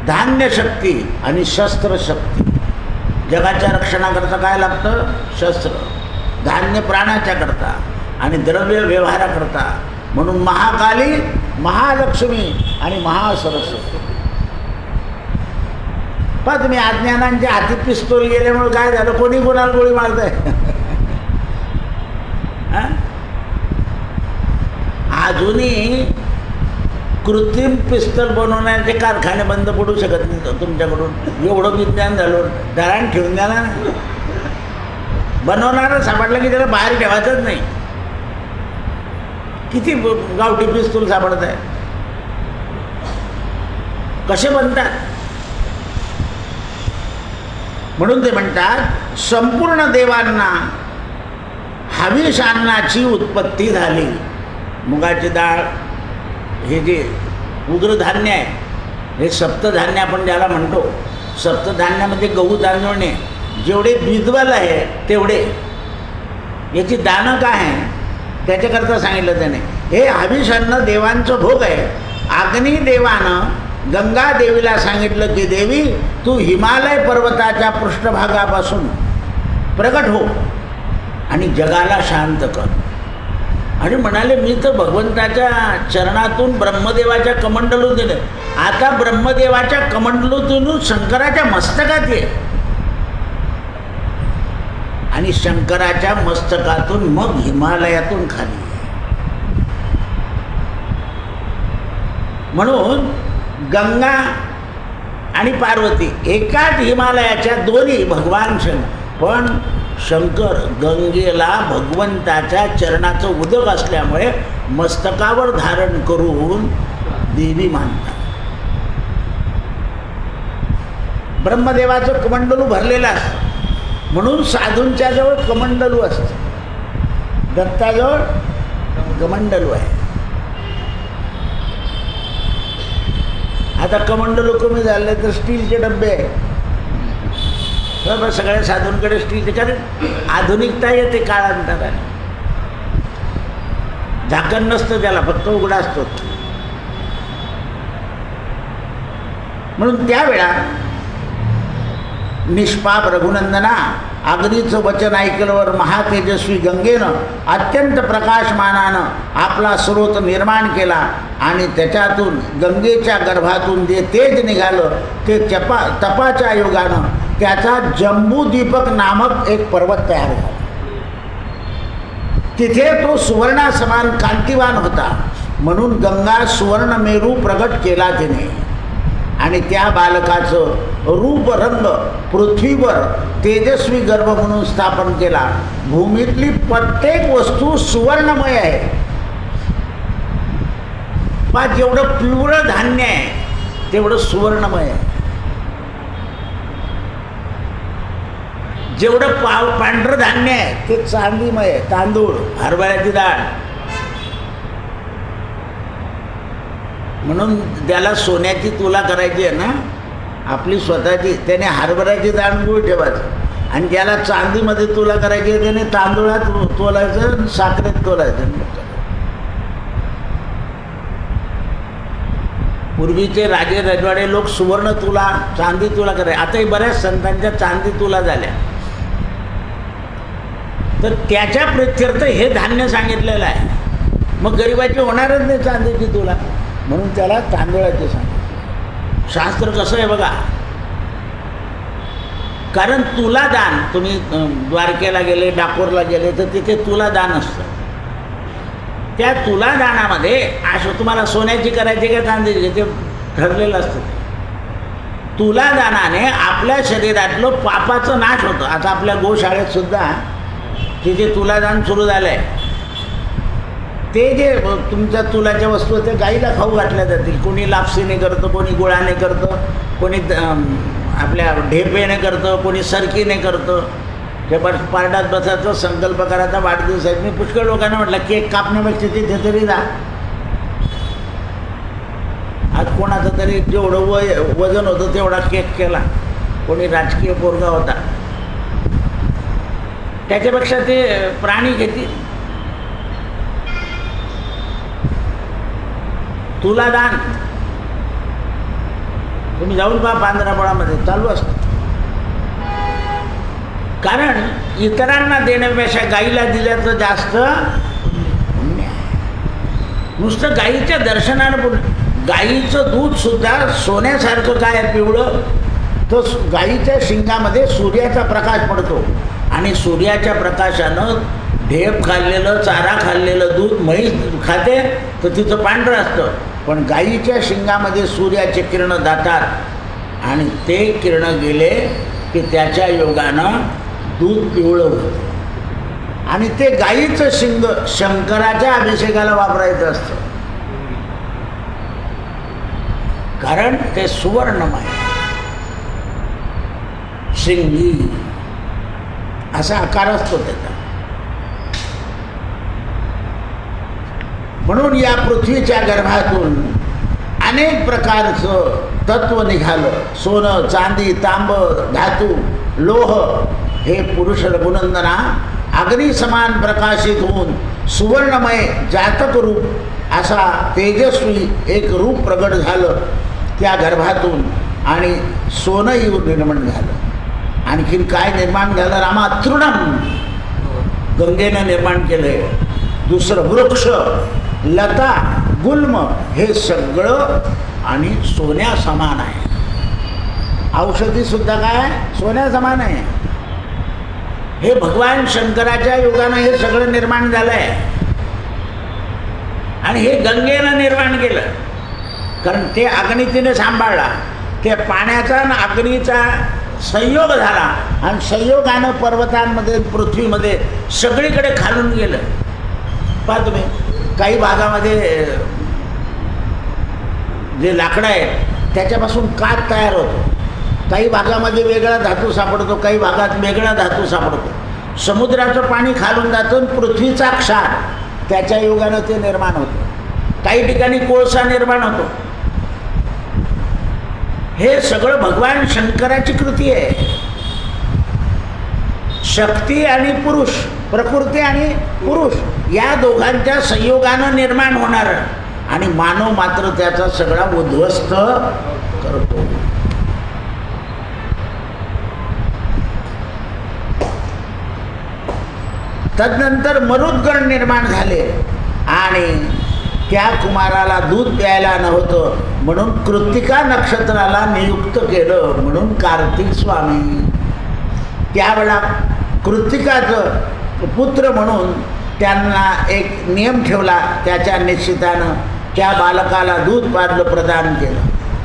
धान्य शक्ती आणि शस्त्र शक्ती. जगाच्या रक्षणाकरता काय लागतं? शस्त्र. धान्य प्राणाच्या करता आणि द्रव्य व्यवहाराकरता. म्हणून महाकाली, महालक्ष्मी आणि महासरस्वती. पण तुम्ही अज्ञानांच्या हाती पिस्तूल गेल्यामुळे काय झालं? कोणी कोणाला गोळी मारत आहे? अजूनही कृत्रिम पिस्तल बनवण्याचे कारखाने बंद पडू शकत नाही तुमच्याकडून. एवढं विज्ञान झालं, दराण ठेवून द्या ना. बनवणारं सापडलं की त्याला बाहेर ठेवायचंच नाही. किती गावठी पिस्तूल सापडत आहे, कसे बनतात? म्हणून ते म्हणतात संपूर्ण देवांना हविष अन्नाची उत्पत्ती झाली. मुगाची डाळ, हे जे उग्रधान्य आहे, हे सप्तधान्य आपण ज्याला म्हणतो. सप्तधान्यामध्ये गहू तांदूळणे जेवढे द्विदल आहे तेवढे. याची दानं काय आहे त्याच्याकरता सांगितलं त्याने. हे हविष अन्न देवांचं भोग आहे. अग्निदेवानं गंगा देवीला सांगितलं की देवी तू हिमालय पर्वताच्या पृष्ठभागापासून प्रगट हो आणि जगाला शांत कर. आणि म्हणाले मी तर भगवंताच्या चरणातून ब्रह्मदेवाच्या कमंडलूत दिलं. आता ब्रह्मदेवाच्या कमंडलूतून शंकराच्या मस्तकात ये आणि शंकराच्या मस्तकातून मग हिमालयातून खाली. म्हणून गंगा आणि पार्वती एकाच हिमालयाच्या दोन्ही भगवान शंकर. पण शंकर गंगेला भगवंताच्या चरणाचं उदक असल्यामुळे मस्तकावर धारण करून देवी मानतात. ब्रह्मदेवाचं कमंडलू भरलेलं असतं म्हणून साधूंच्या जवळ कमंडलू असतं. दत्ताजवळ कमंडलू आहे. आता कमंडलू कमी झाले तर स्टीलचे डबे आहे. बरोबर, सगळ्या साधूंकडे स्टीलचे. कारण आधुनिकता येते काळांतराने. झाकण नसतं त्याला, फक्त उघडा असतो. म्हणून त्यावेळा निष्पाप रघुनंदना अग्नीचं वचन ऐकल्यावर महातेजस्वी गंगेनं अत्यंत प्रकाशमानानं आपला स्रोत निर्माण केला आणि त्याच्यातून गंगेच्या गर्भातून जे तेज निघालं ते तपाच्या योगानं त्याचा जम्बूद्वीपक नामक एक पर्वत तयार झाला. तिथे तो सुवर्णासमान कांतिवान होता. म्हणून गंगा सुवर्णमेरू प्रगट केला तिने आणि त्या बालकाचं रूप रंग पृथ्वीवर तेजस्वी गर्भ म्हणून स्थापन केला. भूमीतली प्रत्येक वस्तू सुवर्णमय आहे. पण जेवढं पिवळं धान्य आहे तेवढं सुवर्णमय आहे. जेवढं पांढरं धान्य आहे ते चांदीमय आहे. तांदूळ, हरभऱ्याची डाळ. म्हणून त्याला सोन्याची तुला करायची आहे ना, आपली स्वतःची. त्याने हरभऱ्याची डाळ गुळ ठेवायचं आणि ज्याला चांदीमध्ये तुला करायची आहे त्याने तांदूळात तोलायचं, साखरेत तोलायचं. पूर्वीचे राजे रजवाडे लोक सुवर्ण तुला, चांदी तुला करायचे. आताही बऱ्याच संतांच्या चांदी तुला झाल्या. तर त्याच्या प्रित्यर्थ हे धान्य सांगितलेलं आहे. मग गरिबाची होणारच नाही चांदीची तुला, म्हणून त्याला तांदूळाचे सांगितलं. शास्त्र कसं आहे बघा. कारण तुला दान, तुम्ही द्वारकेला गेले, डाकोरला गेले तर तिथे तुला दान असतं. त्या तुला दानामध्ये असं तुम्हाला सोन्याची करायची का चांदीची ते ठरलेलं असतं. तुला दानाने आपल्या शरीरातलं पापाचं नाश होतं. आता आपल्या गोशाळेत सुद्धा तिथे तुलादान सुरू झालं आहे. ते जे तुमच्या तुलाच्या वस्तू ते गाईला खाऊ घातल्या जातील. कोणी लापसीने करतं, कोणी गुळाने करतं, कोणी आपल्या ढेपेने करतं, कोणी सरकीने करतं. ते पारडात बसायचं, संकल्प करायचा, वाढदिवस आहे. मी पुष्कळ लोकांना म्हटलं केक कापण्यापेक्षा तिथे तरी जा. आज कोणाचं तरी जेवढं वजन होतं तेवढा केक केला. कोणी राजकीय पोरगा होता, त्याच्यापेक्षा ते प्राणी घेतील. तुला दान तुम्ही जाऊन पहा, पांढरापळामध्ये चालू असतं. कारण इतरांना देण्यापेक्षा गाईला दिल्याचं जास्त पुण्य आहे. नुसतं गाईच्या दर्शनानं पुण्य. गाईचं दूध सुद्धा सोन्यासारखं काय पिवळं, तर गाईच्या शिंगामध्ये सूर्याचा प्रकाश पडतो आणि सूर्याच्या प्रकाशानं ढेप खाल्लेलं, चारा खाल्लेलं दूध म्हैस खाते तर तिचं पांढरं असतं. पण गाईच्या शिंगामध्ये सूर्याचे किरणं जातात आणि ते किरणं गेले की त्याच्या योगानं दूध पिवळं होतं. आणि ते गाईचं शिंग शंकराच्या अभिषेकाला वापरायचं असतं. कारण ते सुवर्णमय, शिंगी असा आकार असतो त्याचा. म्हणून या पृथ्वीच्या गर्भातून अनेक प्रकारचं तत्व निघालं. सोनं, चांदी, तांब, धातू, लोह हे पुरुष रघुनंदना अग्नी समान प्रकाशित होऊन सुवर्णमय जातक रूप असा तेजस्वी एक रूप प्रगट झालं त्या गर्भातून. आणि सोनं येऊन निर्माण झालं. आणखीन काय निर्माण झालं? रामा तृणम, गंगेनं निर्माण केलंय. दुसरं वृक्ष, लता, गुल्म हे सगळं आणि सोन्या समान आहे. औषधी सुद्धा काय सोन्या समान आहे. हे भगवान शंकराच्या योगानं हे सगळं निर्माण झालं आहे. आणि हे गंगेनं निर्माण केलं. कारण ते अग्नी तिने सांभाळला. त्या पाण्याचा आणि अग्नीचा संयोग झाला आणि संयोगानं पर्वतांमध्ये, पृथ्वीमध्ये सगळीकडे खालून गेलं. पहा तुम्ही, काही भागामध्ये जे लाकडं आहे त्याच्यापासून काच तयार होतो. काही भागामध्ये वेगळा धातू सापडतो, काही भागात वेगळा धातू सापडतो. समुद्राचं पाणी खालून जातं, पृथ्वीचा क्षार त्याच्या योगानं ते निर्माण होतं. काही ठिकाणी कोळसा निर्माण होतो. हे सगळं भगवान शंकराची कृती आहे. शक्ती आणि पुरुष, प्रकृती आणि पुरुष या दोघांच्या संयोगानं निर्माण होणार. आणि मानव मात्र त्याचा सगळा उद्ध्वस्त करतो. तदनंतर मरुद्गण निर्माण झाले आणि त्या कुमाराला दूध प्यायला नव्हतं म्हणून कृत्तिका नक्षत्राला नियुक्त केलं. म्हणून कार्तिक स्वामी त्यावेळा कृत्तिकाचं पुत्र म्हणून त्यांना एक नियम ठेवला. त्याच्या निश्चितानं त्या बालकाला दूध पाजलं, प्रदान केलं.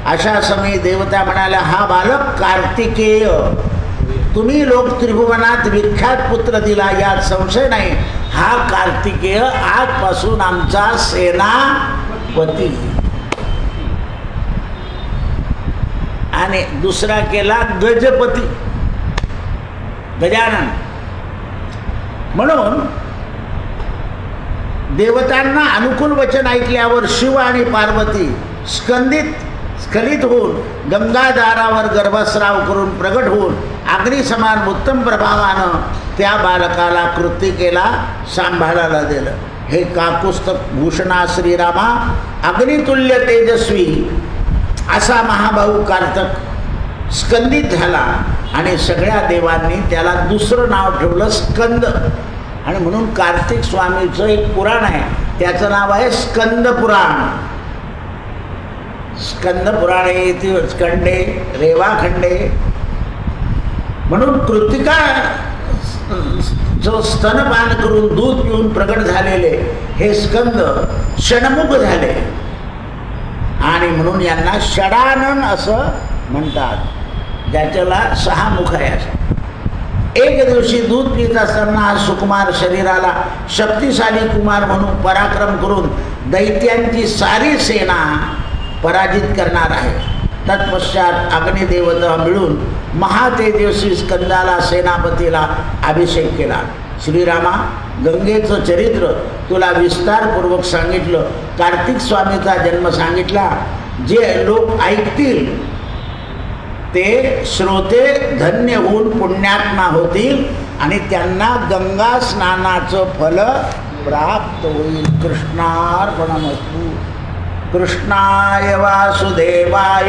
अशा समयी देवता म्हणाल्या, हा बालक कार्तिकेय, तुम्ही लोक त्रिभुवनात विख्यात पुत्र दिला यात संशय नाही. हा कार्तिकेय आजपासून आमचा सेनापती. आणि दुसरा केला गजपती, गजानन. म्हणून देवतांना अनुकूल वचन ऐकल्यावर शिव आणि पार्वती स्कंदित स्खलित होऊन गंगाधारावर गर्भस्राव करून प्रगट होऊन अग्निसमान उत्तम प्रभावानं त्या बालकाला कृत्तिकेला सांभाळायला दिलं. हे काकुस्तक भूषणा श्रीरामा अग्नितुल्य तेजस्वी असा महाभाऊ कार्तक स्कंदित झाला आणि सगळ्या देवांनी त्याला दुसरं नाव ठेवलं स्कंद. आणि म्हणून कार्तिक स्वामीचं एक पुराण आहे, त्याचं नाव आहे स्कंद पुराण. स्कंद पुराणे इति स्कंडे रेवाखंडे. म्हणून कृत्तिका जो स्तनपान करून दूध पिऊन प्रकट झालेले हे स्कंद षण्मुख झाले आणि म्हणून यांना षडानन असं म्हणतात, ज्याच्याला 6 मुख आहे असं. एक दिवशी दूध पित असताना हा सुकुमार शरीराला शक्तिशाली कुमार म्हणून पराक्रम करून दैत्यांची सारी सेना पराजित करणार आहे. तत्पश्चात अग्निदेवता मिळून महातेजस्वी स्कंदाला सेनापतीला अभिषेक केला. श्रीरामा, गंगेचं चरित्र तुला विस्तारपूर्वक सांगितलं. कार्तिक स्वामीचा जन्म सांगितला. जे लोक ऐकतील ते श्रोते धन्य होऊन पुण्यात्मा होतील आणि त्यांना गंगा स्नानाचं फल प्राप्त होईल. कृष्णार्पणमस्तु. कृष्णाय वासुदेवाय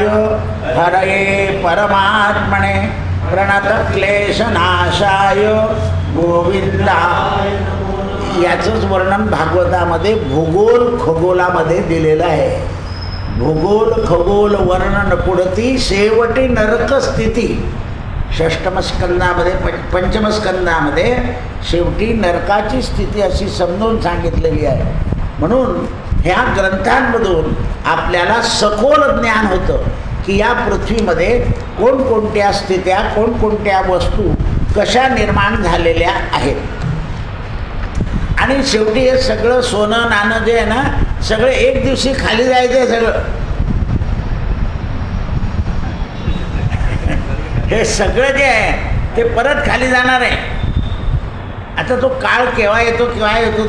हरये परमात्मने प्रणतक्लेशनाशाय गोविंदाय. याचंच वर्णन भागवतामध्ये भूगोल खगोलामध्ये दिलेलं आहे. भूगोल खगोल वर्णन पुढती शेवटी नरकस्थिती. षष्टमस्कंदामध्ये पंचमस्कंदामध्ये शेवटी नरकाची स्थिती अशी समजून सांगितलेली आहे. म्हणून ह्या ग्रंथांमधून आपल्याला सखोल ज्ञान होतं की या पृथ्वीमध्ये कोणकोणत्या स्थित्या कोणकोणत्या वस्तू कशा निर्माण झालेल्या आहेत. आणि शेवटी हे सगळं सोनं नाणं जे आहे ना, सगळं एक दिवशी खाली जायचं आहे. सगळं हे सगळं जे आहे ते परत खाली जाणार आहे. आता तो काळ केव्हा येतो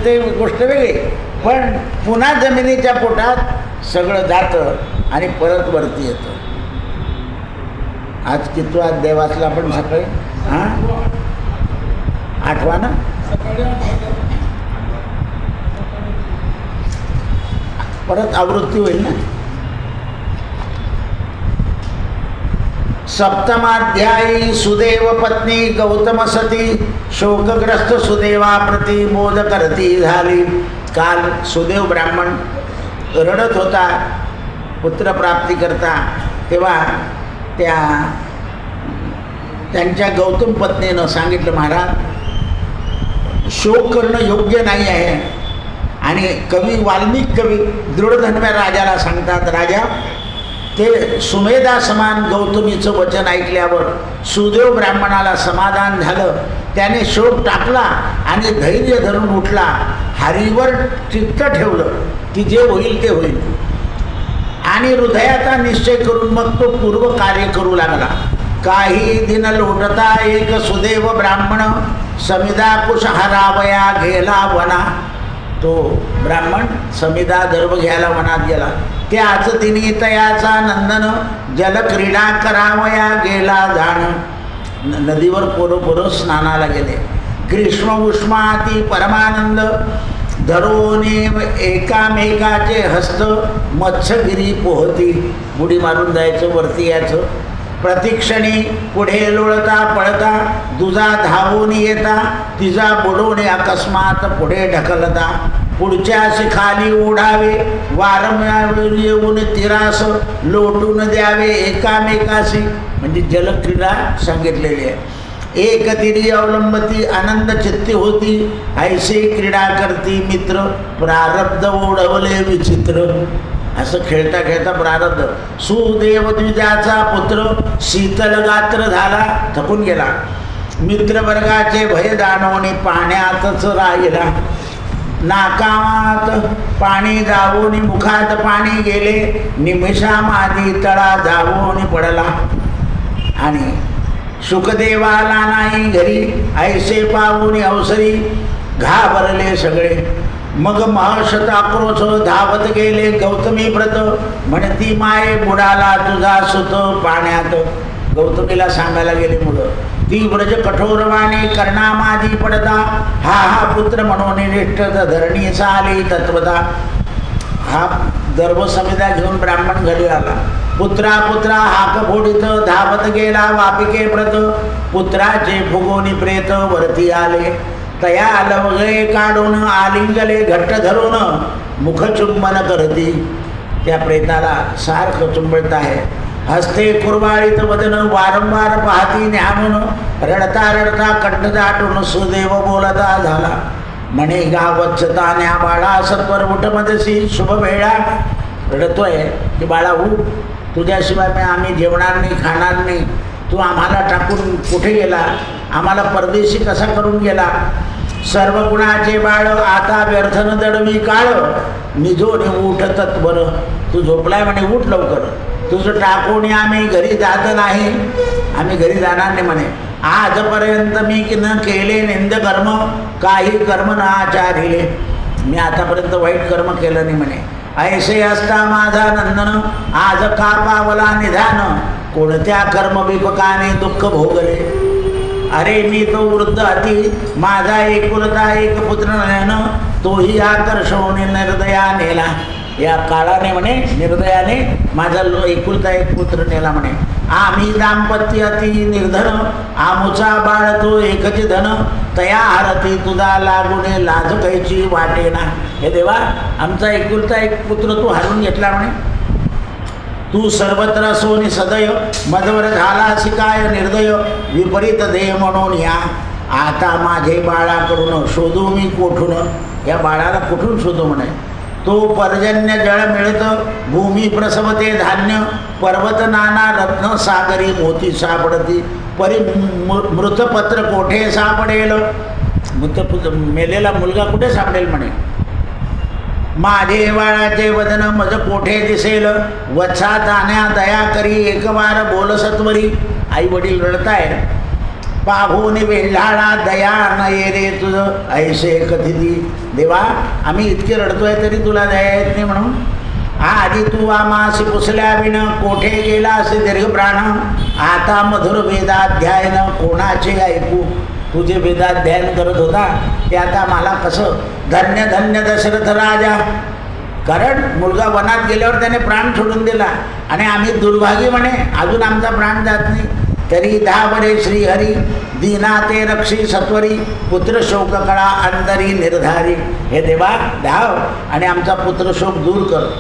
ते गोष्ट वेगळी, पण पुन्हा जमिनीच्या पोटात सगळं जातं आणि परत वरती येतं. आज कितवा अध्याय वाचला आपण सकाळी? हां, 8वा ना. परत आवृत्ती होईल ना. सप्तमाध्यायी सुदेव पत्नी गौतम सती शोकग्रस्त सुदेवा प्रति मोद करती झाली. काल सुदेव ब्राह्मण रडत होता पुत्रप्राप्ती करता, तेव्हा त्यांच्या गौतम पत्नीनं सांगितलं, महाराज शोक करणं योग्य नाही आहे. आणि कवी वाल्मिक कवी दृढधन्व्या राजाला सांगतात, राजा ते सुमेधा समान गौतमीचं वचन ऐकल्यावर सुदेव ब्राह्मणाला समाधान झालं. त्याने शोक टाकला आणि धैर्य धरून उठला. हरीवर चित्त ठेवलं की जे होईल ते होईल आणि हृदयाचा निश्चय करून मग तो पूर्व कार्य करू लागला. काही दिन लोटता एक सुदेव ब्राह्मण समिधा कुश हरावया गेला वना. तो ब्राह्मण समिधा गर्भ घ्यायला वनात गेला. त्याच दिनी तयाचा नंदन जलक्रीडा करावया गेला जाण. नदीवर पोरं स्नानाला गेले. ग्रीष्म उष्माती परमानंद धरोने एकामेकाचे हस्त मत्स्यगिरी पोहती. बुडी मारून जायचं, वरती यायचं. प्रतिक्षणी पुढे लोळता पळता दुजा धावून येता तिजा बुडवणे अकस्मात पुढे ढकलता. पुढच्याशी खाली ओढावे वारंवार येऊन तिरास लोटून द्यावे एकामेकाशी. म्हणजे जलक्रीडा सांगितलेली आहे. एक तिरी अवलंबती आनंद चित्ती होती ऐशी क्रीडा करती मित्र प्रारब्ध ओढवले विचित्र. असं खेळता खेळता प्रारब्ध. सुदेव द्विजाचा पुत्र शीतल गात्र झाला, थकून गेला. मित्रवर्गाचे भय दानवणे पाण्यातच राहिला. नाकामात पाणी जावून मुखात पाणी गेले. निमिषामाधी तळा जावून पडला. आणि सुखदेवाला नाही घरी ऐसे पाहून अवसरी घाबरले सगळे. मग महशताक्रोश धावत गेले गौतमी व्रत, म्हणती माये बुडाला तुझा सुत पाण्यात. गौतमीला सांगायला गेली मुलं, ती व्रज कठोरवाणी कर्णा माझी पडता, हा हा पुत्र म्हणून निष्ठ धरणी चाली तत्वता. हा गर्भ समिधा घेऊन ब्राह्मण घरी आला. पुत्रा पुत्रा हाक फोडीत धावत गेला वापिके व्रत, पुत्राचे फुगोनी प्रेत वरती आले. तया लवगळे काढून आलिंगले घट्ट धरून मुखचुंबन करती. त्या प्रेताला सारखं चुंबळत आहे. हस्ते कुरवाळीत वदन वारंवार पाहती न्यामून, रडता रडता कंठ दाटून सुदेव बोलता झाला. म्हणे गा वत्सता न्या बाळा सत्वर उठ मदसी शुभ वेळा. रडतोय की बाळा उठ, तुझ्याशिवाय आम्ही जेवणार नाही खाणार नाही. तू आम्हाला टाकून कुठे गेला, आम्हाला परदेशी कसा करून गेला. सर्व गुणाचे बाळ आता व्यर्थन दडवी काळ, निजोने उठ तत्वर. तू झोपलाय म्हणे उठ लवकर, तुझं टाकून आम्ही घरी जात नाही, आम्ही घरी जाणार नाही म्हणे. आजपर्यंत मी न केले निंद कर्म, काही कर्म न आचारिले. मी आतापर्यंत वाईट कर्म केलं नाही म्हणे. ऐसे असता माझा नंदन, आज का पावला निधान, कोणत्या कर्म विपकाने दुःख भोगले. अरे मी तो वृद्ध अति, माझा एकुलता एक पुत्र नयन, तोही आकर्षवणे निर्दया नेला. या काळाने म्हणे निर्दयाने माझा एकुलता एक पुत्र नेला म्हणे. आम्ही दाम्पत्य अति निर्धन, आमुचा बाळ तो एकच धन, तया हरती तुझा लागुने लाज कैची वाटेना. हे देवा, आमचा एकुलता एक पुत्र तू हरवून घेतला म्हणे. तू सर्वत्र सोनी सदय, मधवर झाला शिकाय निर्दय, विपरीत देय म्हणून या. आता माझे बाळाकडून शोधू मी कोठून, या बाळाला कुठून शोधू म्हणे. तो पर्जन्य जळ मिळतं, भूमी प्रसवते धान्य, पर्वत नाना रत्न सागरी मोती सापडती, परी मृतपत्र कोठे सापडेल. मेलेला मुलगा कुठे सापडेल म्हणे. माझे बाळाचे वदन मज कोठे दिसेल, वत्सा तान्या दया करी एकवार बोल सत्वरी. आई वडील रडताय, पाहून वेल्हाळा दया नये रे तुझं ऐसे कथिती. देवा, आम्ही इतके रडतोय तरी तुला दया येत नाही म्हणून. आधी तू आमासी पुसल्या विण, कोठे गेला असे दीर्घ प्राण, आता मधुर वेदाध्यायन कोणाचे ऐकू. तुझे वेदाध्यायन करत होता ते आता मला कसं. धन्य धन्य दशरथ राजा, कारण मुलगा वनात गेल्यावर त्याने प्राण सोडून दिला आणि आम्ही दुर्भागी म्हणे अजून आमचा प्राण जात नाही. तरी धावरे श्रीहरी, दीना ते रक्षी सत्वरी, पुत्र शोक कळा अंतरी निर्धारी. हे देवा धाव आणि आमचा पुत्र शोक दूर कर.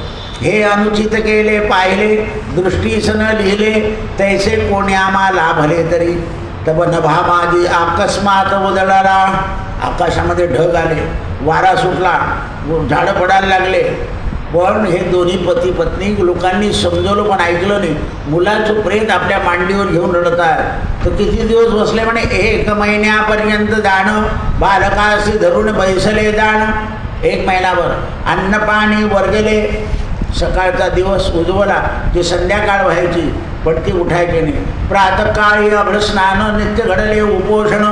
हे अनुचित केले पाहिले, दृष्टीस न लिहिले, तैसे कोणी आम्हा लाभले तरी. तब नभा माझी अकस्मात उदळला. आकाशामध्ये ढग आले, वारा सुटला, झाडं पडायला लागले. पण हे दोन्ही पती पत्नी लोकांनी समजवलं पण ऐकलं नाही. मुलाचं प्रेत आपल्या मांडीवर घेऊन रडतात. तर किती दिवस बसले म्हणे. 1 महिन्यापर्यंत जाणं, बालकाशी धरून बैसले जाणं. 1 महिनाभर अन्न पाणी वर्गले. सकाळचा दिवस उजवला की संध्याकाळ व्हायची, पण ती उठायची नाही. प्रातःकाळी अभ्रस्नान, नित्य घडले उपोषण.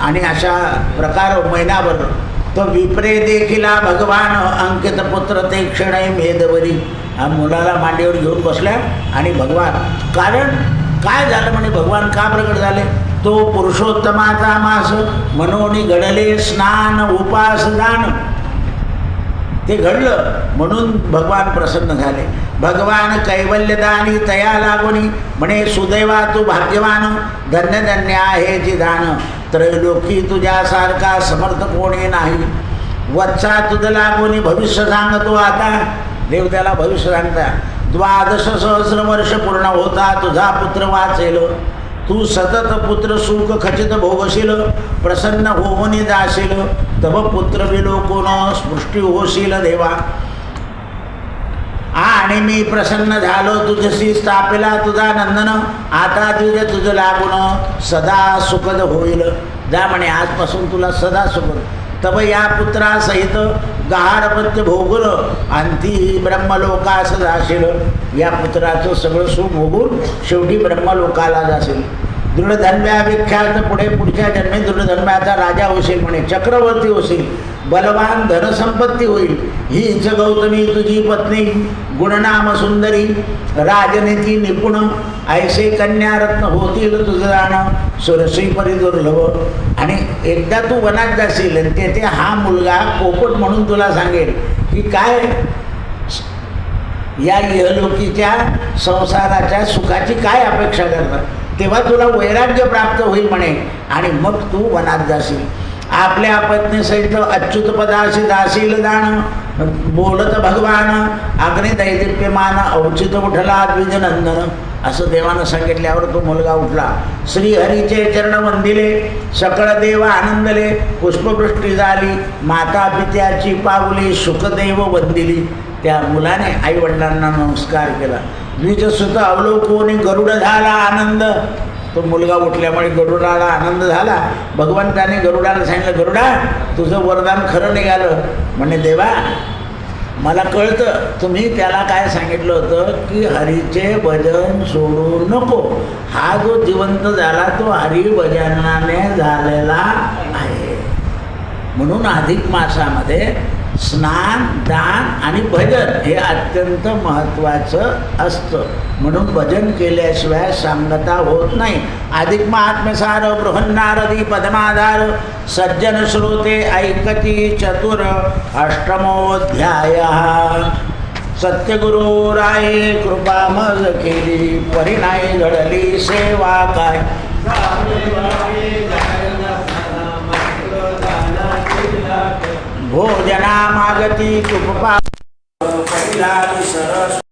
आणि अशा प्रकार महिनाभर. तो विप्रे देखिला भगवान, अंकित पुत्र ते क्षण मेदवरी. हा मुलाला मांडीवर घेऊन बसल्या आणि भगवान, कारण काय झालं म्हणे, भगवान का प्रकट झाले. तो पुरुषोत्तमाचा मास, म्हणून घडले स्नान उपास दान. ते घडलं म्हणून भगवान प्रसन्न झाले. भगवान कैवल्यदानी तया लागुनी, म्हणे सुदैवा तू भाग्यवान, धन्य धन्य आहे जी दान. त्रैलोकी तुझ्यासारखा समर्थ कोणी नाही. वत्सा तुझ लागुनी भविष्य सांगतो आता. देव त्याला भविष्य सांगता. 12 सहस्र वर्ष पूर्ण होता तुझा पुत्र वाचेल. तू सतत पुत्र सुख खचित भोगशील, प्रसन्न होऊन जाशील. तब पुत्र विलोकून स्पृष्टी होशील देवा. आणि मी प्रसन्न झालो तुझशी, स्थापिला तुझा नंदन. आता तुझं लागून सदा सुखद होईल. जा म्हणे आजपासून तुला सदा सुखद. तब या पुत्रासहित गहारपत्य भोगल, अंती ब्रह्मलोकास जाशील. या पुत्राचं सगळं सुख भोगून शेवटी ब्रह्मलोकाला जाशील. दृढधन्व्या विख्यात, पुढच्या जन्मी दृढधन्व्याचा राजा होशील म्हणे, चक्रवर्ती होशील, बलवान, धनसंपत्ती होईल. हीच गौतमी तुझी पत्नी, गुणनाम सुंदरी, राजनीती निपुण, ऐसे कन्यारत्न होतील तुझं जाणं, सुरसी परिदुर्लभ. आणि एकदा तू वनात जाशील आणि तेथे हा मुलगा पोपट म्हणून तुला सांगेल की काय या इहलोकीच्या संसाराच्या सुखाची काय अपेक्षा करतात, तेव्हा तुला वैराग्य प्राप्त होईल म्हणे. आणि मग तू वनात जाशील. आपल्या पत्नीसहित अच्युतपदाशी दासील जाण, बोलत भगवान, अग्निदैदिप्यमान, औचित उठला द्विजनंदन. असं देवानं सांगितल्यावर तो मुलगा उठला. श्रीहरीचे चरण वंदिले, सकळ देव आनंदले, पुष्पवृष्टी झाली, माता पित्याची पावली सुखदेव वंदिली. त्या मुलाने आईवडिलांना नमस्कार केला. द्विजसुत अवलोकोनी गरुड झाला आनंद. तो मुलगा उठल्यामुळे गरुडाला आनंद झाला. भगवंताने गरुडाला सांगितलं, गरुडा तुझं वरदान खरं निघालं. म्हणे देवा मला कळतं, तुम्ही त्याला काय सांगितलं होतं की हरीचे भजन सोडू नको. हा जो जिवंत झाला तो हरिभजनाने झालेला आहे. म्हणून अधिक मासामध्ये स्नान, दान आणि भजन हे अत्यंत महत्त्वाचं असतं. म्हणून भजन केल्याशिवाय सांगता होत नाही. अधिक महात्म्यसार बृहन्नारदी पद्माधार, सज्जन श्रोते ऐकती चतुर, अष्टमोऽध्याय. सत्यगुरु राये कृपा मज केली, परिणाई घडली सेवा काय. भोजना मागती तुपा, पहिला सरस